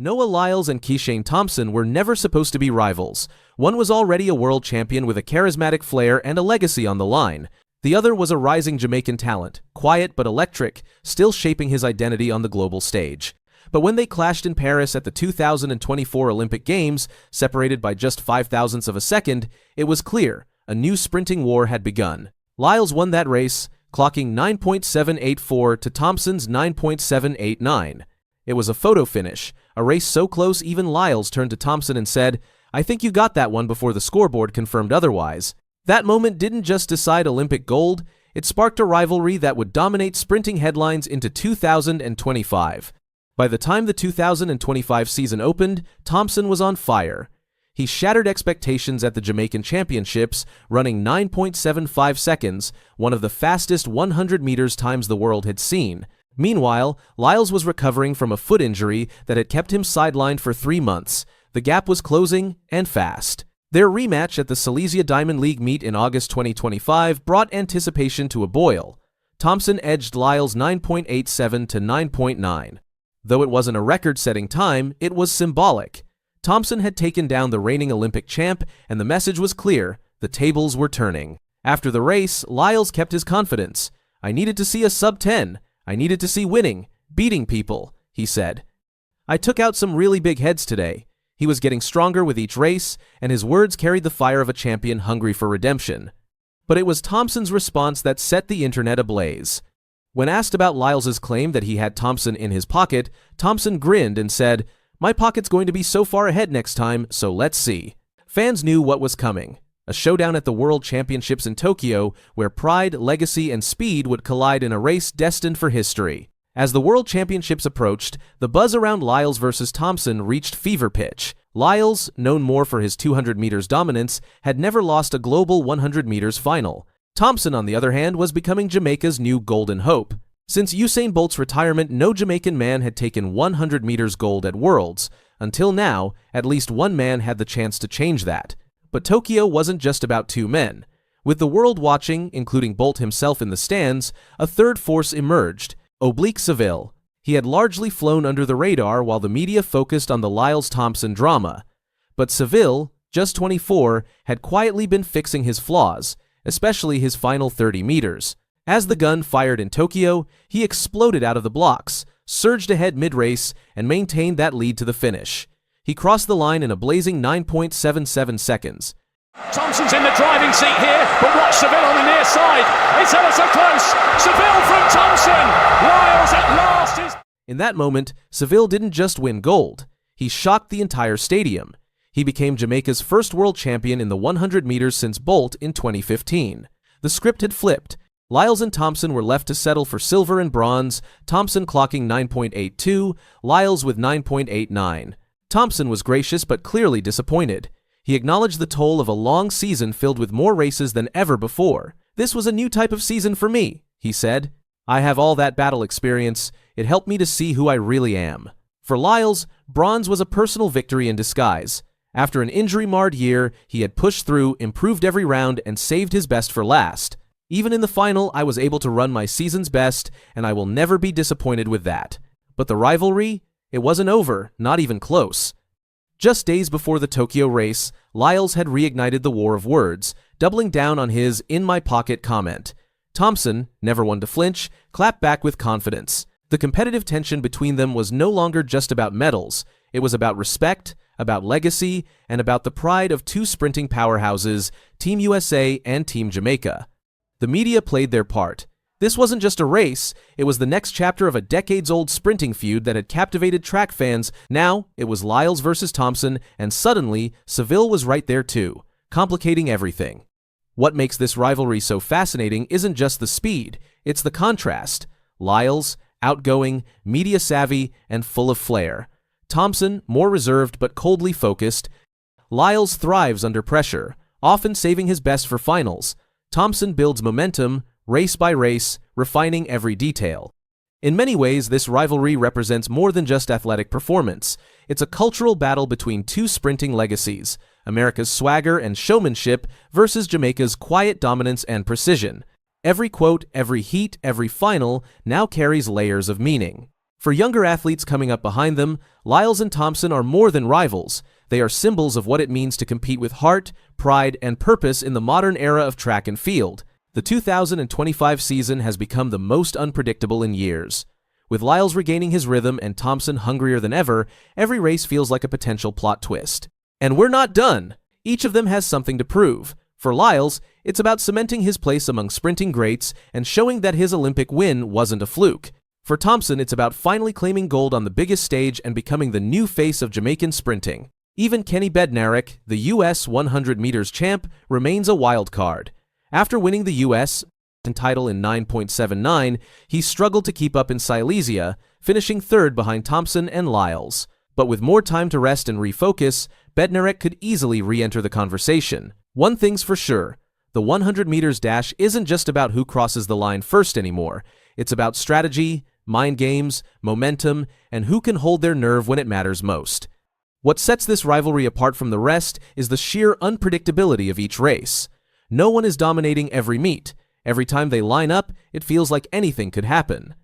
Lyles and Kishane Thompson were never supposed to be rivals. One was already a world champion with a charismatic flair and a legacy on the line. The other was a rising Jamaican talent, quiet but electric, still shaping his identity on the global stage. But when they clashed in Paris at the 2024 Olympic Games, separated by just 0.005 of a second, it was clear a new sprinting war had begun. Lyles won that race, clocking 9.784 to Thompson's 9.789. It was a photo finish, a race so close even Lyles turned to Thompson and said, "I think you got that one," before the scoreboard confirmed otherwise. That moment didn't just decide Olympic gold, it sparked a rivalry that would dominate sprinting headlines into 2025. By the time the 2025 season opened, Thompson was on fire. He shattered expectations at the Jamaican Championships, running 9.75 seconds, one of the fastest 100 meters times the world had seen. Meanwhile, Lyles was recovering from a foot injury that had kept him sidelined for 3 months. The gap was closing, and fast. Their rematch at the Silesia Diamond League meet in August 2025 brought anticipation to a boil. Thompson edged Lyles 9.87 to 9.9. Though it wasn't a record-setting time, it was symbolic. Thompson had taken down the reigning Olympic champ, and the message was clear: the tables were turning. After the race, Lyles kept his confidence. "I needed to see a sub-10. I needed to see winning, beating people," he said. "I took out some really big heads today." He was getting stronger with each race, and his words carried the fire of a champion hungry for redemption. But it was Thompson's response that set the internet ablaze. When asked about Lyles's claim that he had Thompson in his pocket, Thompson grinned and said, "My pocket's going to be so far ahead next time, so let's see." Fans knew what was coming. A showdown at the World Championships in Tokyo, where pride, legacy, and speed would collide in a race destined for history. As the World Championships approached, the buzz around Lyles versus Thompson reached fever pitch. Lyles, known more for his 200 meters dominance, had never lost a global 100 meters final. Thompson, on the other hand, was becoming Jamaica's new golden hope. Since Usain Bolt's retirement, no Jamaican man had taken 100 meters gold at Worlds. Until now, at least one man had the chance to change that. But Tokyo wasn't just about two men. With the world watching, including Bolt himself in the stands, a third force emerged: Seville. He had largely flown under the radar while the media focused on the Lyles-Thompson drama. But Seville, just 24, had quietly been fixing his flaws, especially his final 30 meters. As the gun fired in Tokyo, he exploded out of the blocks, surged ahead mid-race, and maintained that lead to the finish. He crossed the line in a blazing 9.77 seconds. Thompson's in the driving seat here, but watch Seville on the near side. It's ever so close. Seville from Thompson. Lyles at last is... In that moment, Seville didn't just win gold. He shocked the entire stadium. He became Jamaica's first world champion in the 100 meters since Bolt in 2015. The script had flipped. Lyles and Thompson were left to settle for silver and bronze, Thompson clocking 9.82, Lyles with 9.89. Thompson was gracious but clearly disappointed. He acknowledged the toll of a long season filled with more races than ever before. "This was a new type of season for me," he said. "I have all that battle experience. It helped me to see who I really am." For Lyles, bronze was a personal victory in disguise. After an injury-marred year, he had pushed through, improved every round, and saved his best for last. "Even in the final, I was able to run my season's best, and I will never be disappointed with that." But the rivalry? It wasn't over, not even close. Just days before the Tokyo race, Lyles had reignited the war of words, doubling down on his "in my pocket" comment. Thompson, never one to flinch, clapped back with confidence. The competitive tension between them was no longer just about medals. It was about respect, about legacy, and about the pride of two sprinting powerhouses, Team USA and Team Jamaica. The media played their part. This wasn't just a race, it was the next chapter of a decades-old sprinting feud that had captivated track fans. Now, it was Lyles versus Thompson, and suddenly, Seville was right there too, complicating everything. What makes this rivalry so fascinating isn't just the speed, it's the contrast. Lyles, outgoing, media-savvy, and full of flair. Thompson, more reserved but coldly focused. Lyles thrives under pressure, often saving his best for finals. Thompson builds momentum, race by race, refining every detail. In many ways, this rivalry represents more than just athletic performance. It's a cultural battle between two sprinting legacies, America's swagger and showmanship versus Jamaica's quiet dominance and precision. Every quote, every heat, every final now carries layers of meaning. For younger athletes coming up behind them, Lyles and Thompson are more than rivals. They are symbols of what it means to compete with heart, pride, and purpose in the modern era of track and field. The 2025 season has become the most unpredictable in years. With Lyles regaining his rhythm and Thompson hungrier than ever, every race feels like a potential plot twist. And we're not done! Each of them has something to prove. For Lyles, it's about cementing his place among sprinting greats and showing that his Olympic win wasn't a fluke. For Thompson, it's about finally claiming gold on the biggest stage and becoming the new face of Jamaican sprinting. Even Kenny Bednarek, the U.S. 100 meters champ, remains a wild card. After winning the U.S. title in 9.79, he struggled to keep up in Silesia, finishing third behind Thompson and Lyles. But with more time to rest and refocus, Bednarek could easily re-enter the conversation. One thing's for sure, the 100 meters dash isn't just about who crosses the line first anymore. It's about strategy, mind games, momentum, and who can hold their nerve when it matters most. What sets this rivalry apart from the rest is the sheer unpredictability of each race. No one is dominating every meet. Every time they line up, it feels like anything could happen.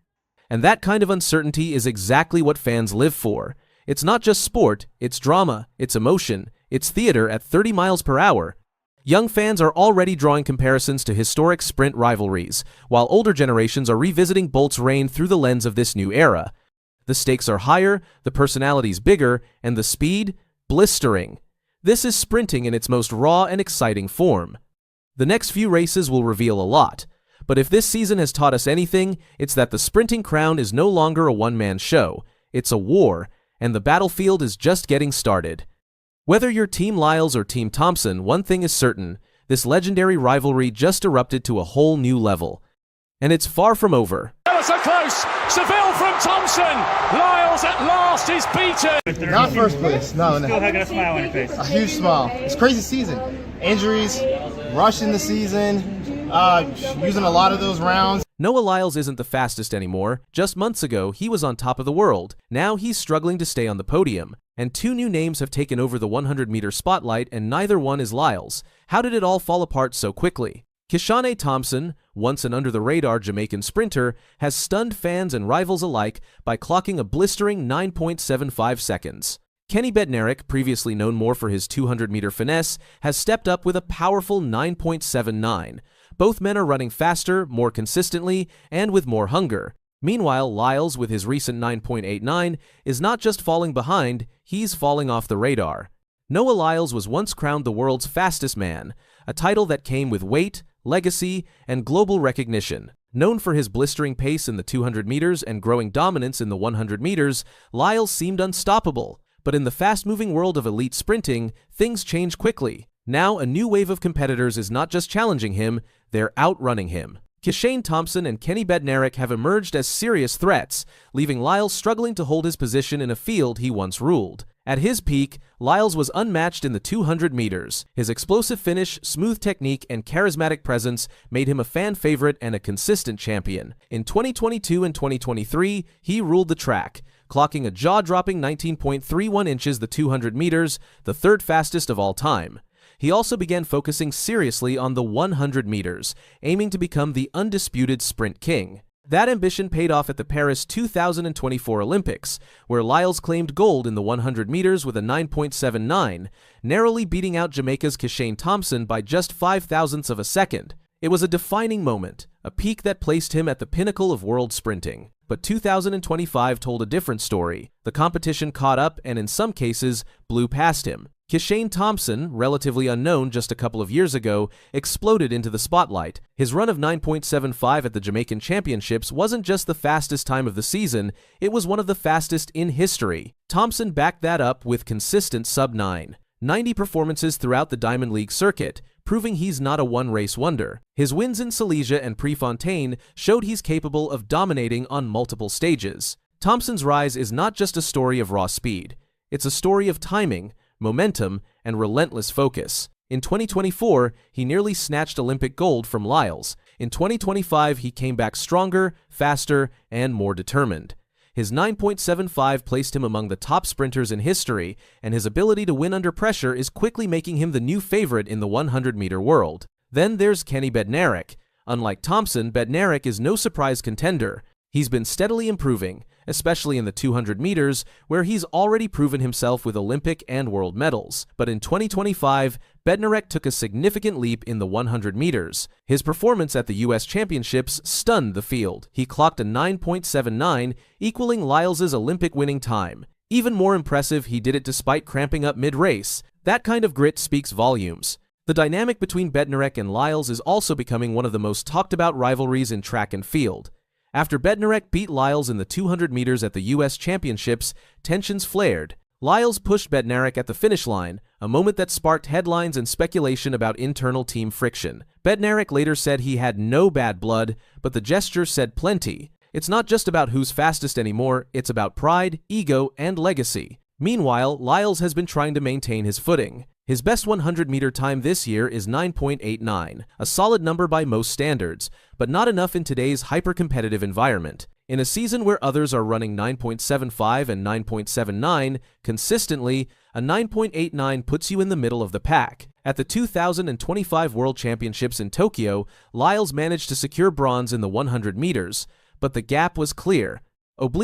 And that kind of uncertainty is exactly what fans live for. It's not just sport, it's drama, it's emotion, it's theater at 30 miles per hour. Young fans are already drawing comparisons to historic sprint rivalries, while older generations are revisiting Bolt's reign through the lens of this new era. The stakes are higher, the personalities bigger, and the speed, blistering. This is sprinting in its most raw and exciting form. The next few races will reveal a lot, but if this season has taught us anything, it's that the sprinting crown is no longer a one-man show. It's a war, and the battlefield is just getting started. Whether you're Team Lyles or Team Thompson, one thing is certain, this legendary rivalry just erupted to a whole new level. And it's far from over. Ever so close, Seville from Thompson, Lyles at last is beaten. Not first place, no. Still having a smile on your face. A huge smile. It's a crazy season. Injuries, rushing the season, using a lot of those rounds. Noah Lyles isn't the fastest anymore. Just months ago, he was on top of the world. Now he's struggling to stay on the podium. And two new names have taken over the 100-meter spotlight, and neither one is Lyles. How did it all fall apart so quickly? Kishane Thompson, once an under-the-radar Jamaican sprinter, has stunned fans and rivals alike by clocking a blistering 9.75 seconds. Kenny Bednarek, previously known more for his 200-meter finesse, has stepped up with a powerful 9.79. Both men are running faster, more consistently, and with more hunger. Meanwhile, Lyles, with his recent 9.89, is not just falling behind, he's falling off the radar. Noah Lyles was once crowned the world's fastest man, a title that came with weight, legacy, and global recognition. Known for his blistering pace in the 200 meters and growing dominance in the 100 meters, Lyles seemed unstoppable. But in the fast-moving world of elite sprinting, things change quickly. Now, a new wave of competitors is not just challenging him, they're outrunning him. Kishane Thompson and Kenny Bednarek have emerged as serious threats, leaving Lyles struggling to hold his position in a field he once ruled. At his peak, Lyles was unmatched in the 200 meters. His explosive finish, smooth technique, and charismatic presence made him a fan favorite and a consistent champion. In 2022 and 2023, he ruled the track, clocking a jaw-dropping 19.31 inches the 200 meters, the third fastest of all time. He also began focusing seriously on the 100 meters, aiming to become the undisputed sprint king. That ambition paid off at the Paris 2024 Olympics, where Lyles claimed gold in the 100 meters with a 9.79, narrowly beating out Jamaica's Kishane Thompson by just 0.005 of a second. It was a defining moment, a peak that placed him at the pinnacle of world sprinting. But 2025 told a different story. The competition caught up and in some cases blew past him. Kishane Thompson, relatively unknown just a couple of years ago, exploded into the spotlight. His run of 9.75 at the Jamaican Championships wasn't just the fastest time of the season, it was one of the fastest in history. Thompson backed that up with consistent sub-9. 90 performances throughout the Diamond League circuit, proving he's not a one-race wonder. His wins in Silesia and Prefontaine showed he's capable of dominating on multiple stages. Thompson's rise is not just a story of raw speed. It's a story of timing, momentum, and relentless focus. In 2024, he nearly snatched Olympic gold from Lyles. In 2025, he came back stronger, faster, and more determined. His 9.75 placed him among the top sprinters in history, and his ability to win under pressure is quickly making him the new favorite in the 100-meter world. Then there's Kenny Bednarek. Unlike Thompson, Bednarek is no surprise contender. He's been steadily improving, especially in the 200 meters, where he's already proven himself with Olympic and world medals. But in 2025, Bednarek took a significant leap in the 100 meters. His performance at the U.S. Championships stunned the field. He clocked a 9.79, equaling Lyles' Olympic winning time. Even more impressive, he did it despite cramping up mid-race. That kind of grit speaks volumes. The dynamic between Bednarek and Lyles is also becoming one of the most talked about rivalries in track and field. After Bednarek beat Lyles in the 200 meters at the U.S. Championships, tensions flared. Lyles pushed Bednarek at the finish line, a moment that sparked headlines and speculation about internal team friction. Bednarek later said he had no bad blood, but the gesture said plenty. It's not just about who's fastest anymore, it's about pride, ego, and legacy. Meanwhile, Lyles has been trying to maintain his footing. His best 100-meter time this year is 9.89, a solid number by most standards, but not enough in today's hyper-competitive environment. In a season where others are running 9.75 and 9.79 consistently, a 9.89 puts you in the middle of the pack. At the 2025 World Championships in Tokyo, Lyles managed to secure bronze in the 100 meters, but the gap was clear.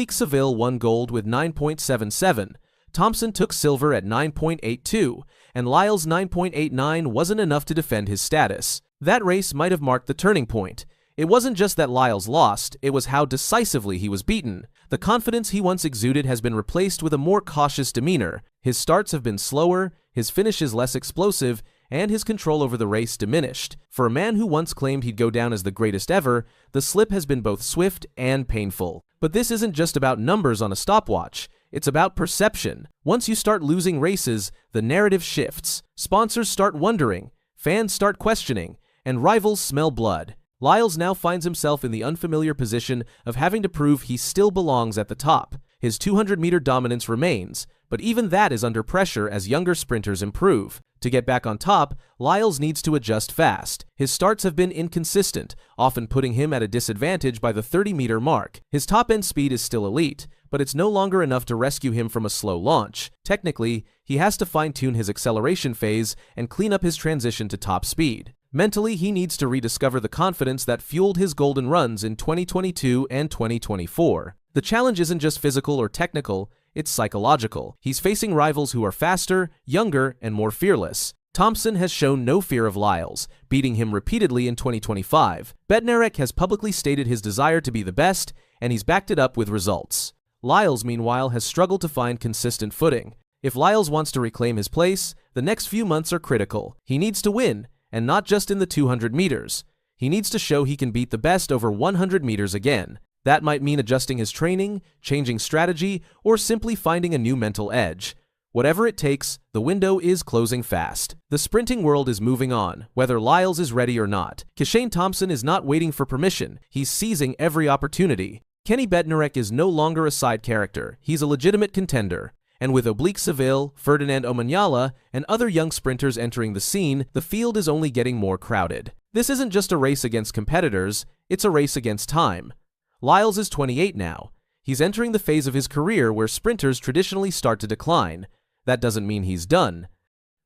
Seville won gold with 9.77. Thompson took silver at 9.82, and Lyles' 9.89 wasn't enough to defend his status. That race might have marked the turning point. It wasn't just that Lyles lost, it was how decisively he was beaten. The confidence he once exuded has been replaced with a more cautious demeanor. His starts have been slower, his finishes less explosive, and his control over the race diminished. For a man who once claimed he'd go down as the greatest ever, the slip has been both swift and painful. But this isn't just about numbers on a stopwatch. It's about perception. Once you start losing races, the narrative shifts. Sponsors start wondering, fans start questioning, and rivals smell blood. Lyles now finds himself in the unfamiliar position of having to prove he still belongs at the top. His 200-meter dominance remains, but even that is under pressure as younger sprinters improve. To get back on top, Lyles needs to adjust fast. His starts have been inconsistent, often putting him at a disadvantage by the 30-meter mark. His top-end speed is still elite, but it's no longer enough to rescue him from a slow launch. Technically, he has to fine-tune his acceleration phase and clean up his transition to top speed. Mentally, he needs to rediscover the confidence that fueled his golden runs in 2022 and 2024. The challenge isn't just physical or technical, it's psychological. He's facing rivals who are faster, younger, and more fearless. Thompson has shown no fear of Lyles, beating him repeatedly in 2025. Bednarek has publicly stated his desire to be the best, and he's backed it up with results. Lyles, meanwhile, has struggled to find consistent footing. If Lyles wants to reclaim his place, the next few months are critical. He needs to win, and not just in the 200 meters. He needs to show he can beat the best over 100 meters again. That might mean adjusting his training, changing strategy, or simply finding a new mental edge. Whatever it takes, the window is closing fast. The sprinting world is moving on, whether Lyles is ready or not. Kishane Thompson is not waiting for permission. He's seizing every opportunity. Kenny Bednarek is no longer a side character. He's a legitimate contender. And with Seville, Ferdinand Omanyala, and other young sprinters entering the scene, the field is only getting more crowded. This isn't just a race against competitors, it's a race against time. Lyles is 28 now. He's entering the phase of his career where sprinters traditionally start to decline. That doesn't mean he's done.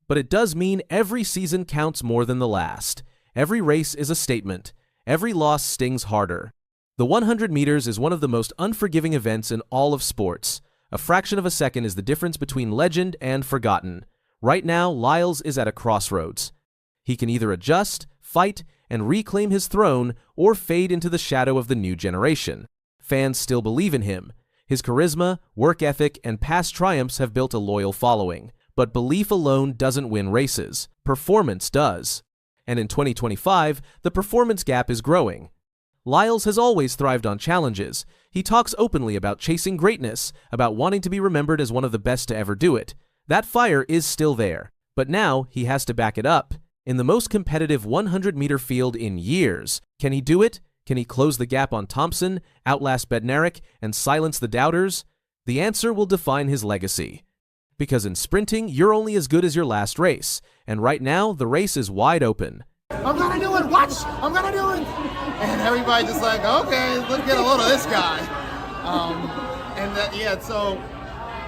But it does mean every season counts more than the last. Every race is a statement. Every loss stings harder. The 100 meters is one of the most unforgiving events in all of sports. A fraction of a second is the difference between legend and forgotten. Right now, Lyles is at a crossroads. He can either adjust, fight, and reclaim his throne, or fade into the shadow of the new generation. Fans still believe in him. His charisma, work ethic, and past triumphs have built a loyal following. But belief alone doesn't win races. Performance does. And in 2025, the performance gap is growing. Lyles has always thrived on challenges. He talks openly about chasing greatness, about wanting to be remembered as one of the best to ever do it. That fire is still there. But now he has to back it up. In the most competitive 100-meter field in years, can he do it? Can he close the gap on Thompson, outlast Bednarek, and silence the doubters? The answer will define his legacy. Because in sprinting, you're only as good as your last race. And right now, the race is wide open. I'm gonna do it, watch! I'm gonna do it! And everybody just like, okay, let's get a load of this guy. So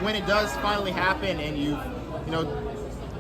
when it does finally happen and you've,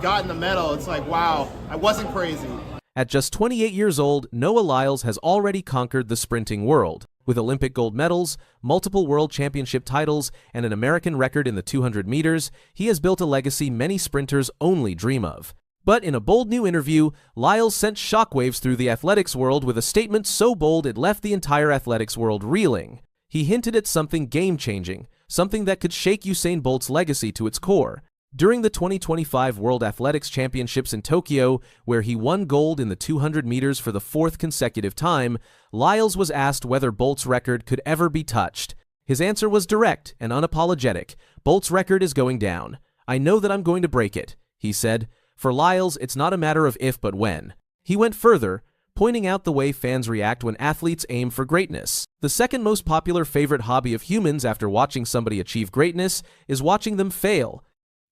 gotten the medal, it's like, wow, I wasn't crazy. At just 28 years old, Noah Lyles has already conquered the sprinting world. With Olympic gold medals, multiple world championship titles, and an American record in the 200 meters, he has built a legacy many sprinters only dream of. But in a bold new interview, Lyles sent shockwaves through the athletics world with a statement so bold it left the entire athletics world reeling. He hinted at something game-changing, something that could shake Usain Bolt's legacy to its core. During the 2025 World Athletics Championships in Tokyo, where he won gold in the 200 meters for the fourth consecutive time, Lyles was asked whether Bolt's record could ever be touched. His answer was direct and unapologetic. "Bolt's record is going down. I know that I'm going to break it," he said. For Lyles, it's not a matter of if but when. He went further, pointing out the way fans react when athletes aim for greatness. The second most popular favorite hobby of humans after watching somebody achieve greatness is watching them fail.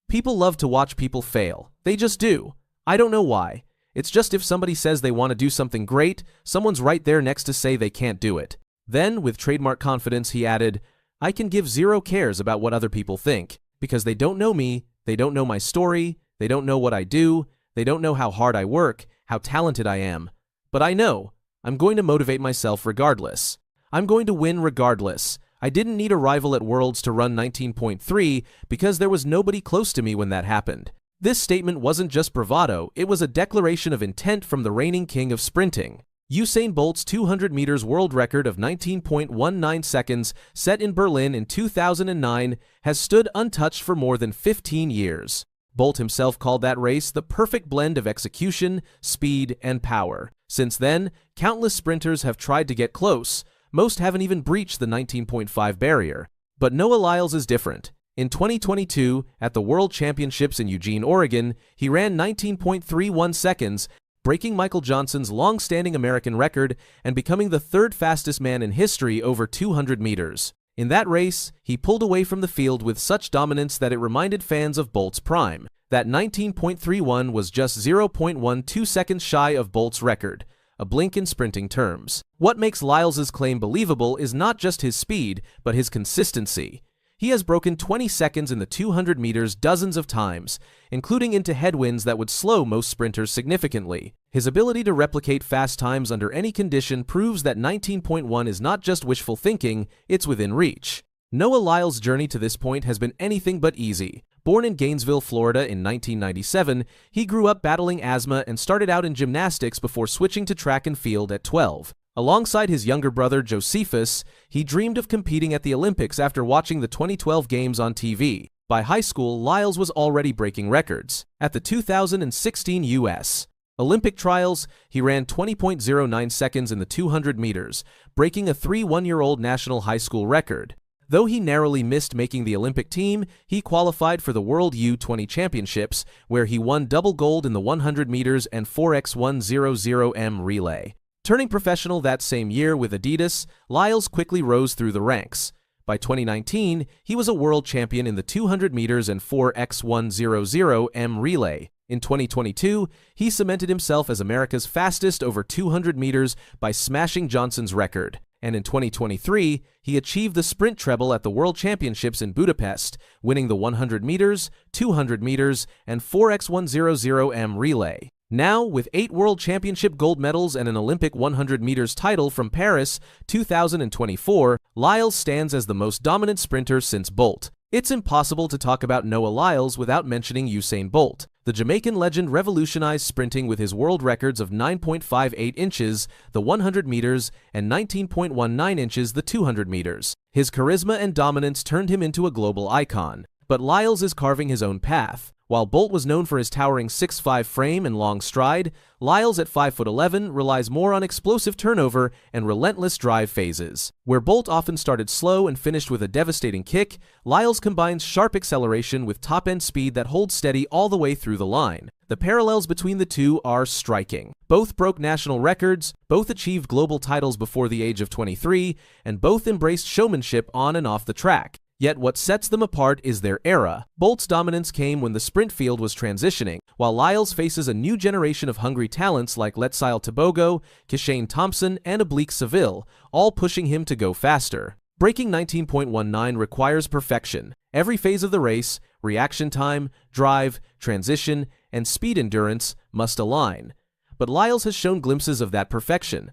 People love to watch people fail. They just do. I don't know why. It's just if somebody says they want to do something great, someone's right there next to say they can't do it. Then, with trademark confidence, he added, "I can give zero cares about what other people think, because they don't know me, they don't know my story, they don't know what I do, they don't know how hard I work, how talented I am. But I know. I'm going to motivate myself regardless. I'm going to win regardless. I didn't need a rival at Worlds to run 19.3 because there was nobody close to me when that happened." This statement wasn't just bravado, it was a declaration of intent from the reigning king of sprinting. Usain Bolt's 200 meters world record of 19.19 seconds, set in Berlin in 2009, has stood untouched for more than 15 years. Bolt himself called that race the perfect blend of execution, speed, and power. Since then, countless sprinters have tried to get close. Most haven't even breached the 19.5 barrier. But Noah Lyles is different. In 2022, at the World Championships in Eugene, Oregon, he ran 19.31 seconds, breaking Michael Johnson's long-standing American record and becoming the third fastest man in history over 200 meters. In that race, he pulled away from the field with such dominance that it reminded fans of Bolt's prime. That 19.31 was just 0.12 seconds shy of Bolt's record, a blink in sprinting terms. What makes Lyles' claim believable is not just his speed, but his consistency. He has broken 20 seconds in the 200 meters dozens of times, including into headwinds that would slow most sprinters significantly. His ability to replicate fast times under any condition proves that 19.1 is not just wishful thinking, it's within reach. Noah Lyles' journey to this point has been anything but easy. Born in Gainesville, Florida in 1997, he grew up battling asthma and started out in gymnastics before switching to track and field at 12. Alongside his younger brother Josephus, he dreamed of competing at the Olympics after watching the 2012 Games on TV. By high school, Lyles was already breaking records. At the 2016 U.S. Olympic trials, he ran 20.09 seconds in the 200 meters, breaking a 1-year-old national high school record. Though he narrowly missed making the Olympic team, he qualified for the World U-20 Championships, where he won double gold in the 100 meters and 4x100m relay. Turning professional that same year with Adidas, Lyles quickly rose through the ranks. By 2019, he was a world champion in the 200 meters and 4x100m relay. In 2022, he cemented himself as America's fastest over 200 meters by smashing Johnson's record. And in 2023, he achieved the sprint treble at the World Championships in Budapest, winning the 100 meters, 200 meters, and 4x100m relay. Now, with 8 World Championship gold medals and an Olympic 100 meters title from Paris 2024, Lyles stands as the most dominant sprinter since Bolt. It's impossible to talk about Noah Lyles without mentioning Usain Bolt. The Jamaican legend revolutionized sprinting with his world records of 9.58 inches, the 100 meters, and 19.19 inches, the 200 meters. His charisma and dominance turned him into a global icon. But Lyles is carving his own path. While Bolt was known for his towering 6'5" frame and long stride, Lyles at 5'11" relies more on explosive turnover and relentless drive phases. Where Bolt often started slow and finished with a devastating kick, Lyles combines sharp acceleration with top-end speed that holds steady all the way through the line. The parallels between the two are striking. Both broke national records, both achieved global titles before the age of 23, and both embraced showmanship on and off the track. Yet what sets them apart is their era. Bolt's dominance came when the sprint field was transitioning, while Lyles faces a new generation of hungry talents like Lyles and Kishane Thompson, and Oblique Seville, all pushing him to go faster. Breaking 19.19 requires perfection. Every phase of the race, reaction time, drive, transition, and speed endurance must align. but Lyles has shown glimpses of that perfection.